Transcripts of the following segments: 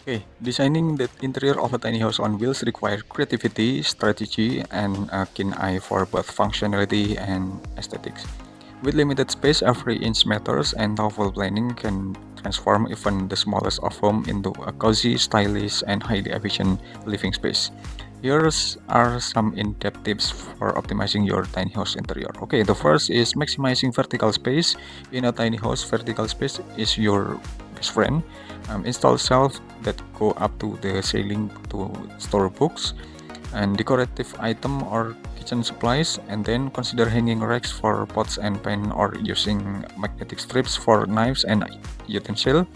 Okay, designing the interior of a tiny house on wheels requires creativity, strategy, and a keen eye for both functionality and aesthetics. With limited space, every inch matters, and thoughtful planning can transform even the smallest of home into a cozy, stylish, and highly efficient living space. Here are some in-depth tips for optimizing your tiny house interior. Okay, the first is maximizing vertical space. In a tiny house, vertical space is your best friend. Install shelves that go up to the ceiling to store books and decorative item or kitchen supplies, and then consider hanging racks for pots and pan or using magnetic strips for knives and utensils.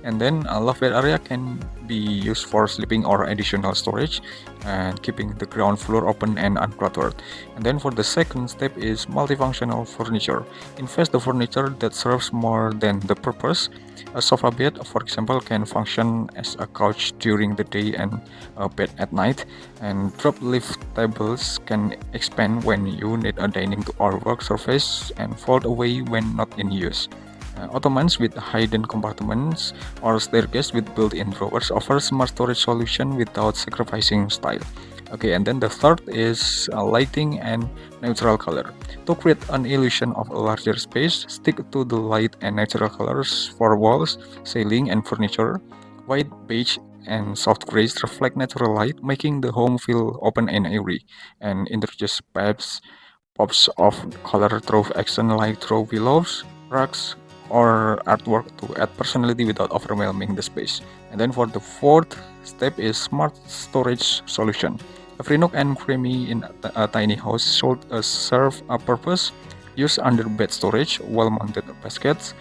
And then a loft bed area can be used for sleeping or additional storage and keeping the ground floor open and uncluttered. And then for the second step is multifunctional furniture. Invest the furniture that serves more than the purpose. A sofa bed, for example, can function as a couch during the day and a bed at night. And drop lift tables can expand when you need a dining or work surface and fold away when not in use. Ottomans with hidden compartments or staircase with built-in drawers offer smart storage solution without sacrificing style. Okay, and then the third is lighting and neutral color. To create an illusion of a larger space, stick to the light and natural colors for walls, ceiling, and furniture. White, beige, and soft grays reflect natural light, making the home feel open and airy. And introduce pops of color through action like through pillows, rugs, or artwork to add personality without overwhelming the space. And then for the fourth step is smart storage solution. Every nook and cranny in a tiny house should serve a purpose. Use under-bed storage, wall-mounted baskets,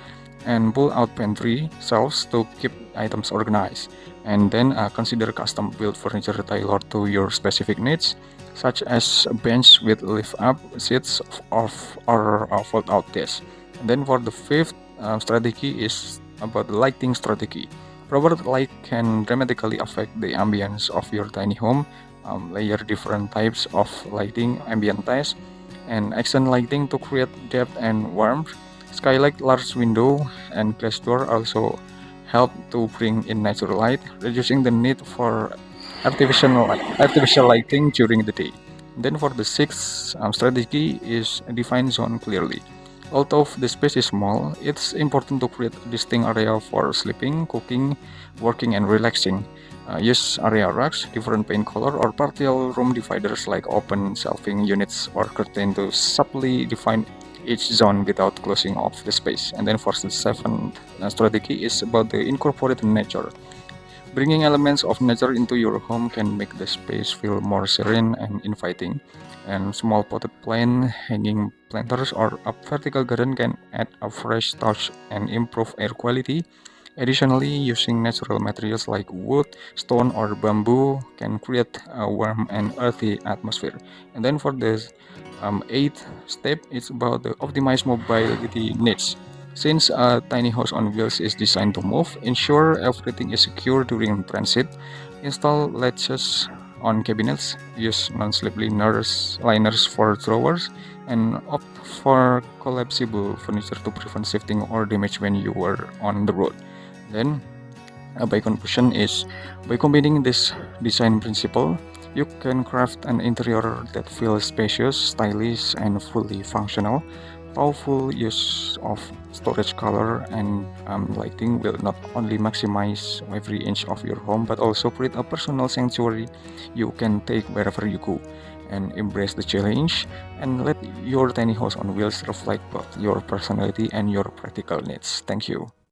and pull-out pantry shelves to keep items organized. And then consider custom-built furniture tailored to your specific needs, such as a bench with lift-up seats or a fold-out desk. And then for the fifth strategy is about the lighting strategy. Proper light can dramatically affect the ambience of your tiny home. Layer different types of lighting, ambient lights, and accent lighting to create depth and warmth. Skylight, large window, and glass door also help to bring in natural light, reducing the need for artificial lighting during the day. Then for the sixth strategy is define zone clearly. Although the space is small, it's important to create a distinct area for sleeping, cooking, working, and relaxing. Use area rugs, different paint color, or partial room dividers like open shelving units or curtain to subtly define each zone without closing off the space. And then for the seventh strategy is about the incorporate nature. Bringing elements of nature into your home can make the space feel more serene and inviting. And small potted plant, hanging planters, or a vertical garden can add a fresh touch and improve air quality. Additionally, using natural materials like wood, stone, or bamboo can create a warm and earthy atmosphere. And then for the eighth step, it's about the optimized mobility needs. Since a tiny house on wheels is designed to move, ensure everything is secure during transit. Install latches on cabinets, use non-slip liners for drawers, and opt for collapsible furniture to prevent shifting or damage when you are on the road. Then, by conclusion is, by combining this design principle, you can craft an interior that feels spacious, stylish, and fully functional. Thoughtful use of storage, color, and lighting will not only maximize every inch of your home but also create a personal sanctuary you can take wherever you go. And embrace the challenge and let your tiny house on wheels reflect both your personality and your practical needs. Thank you.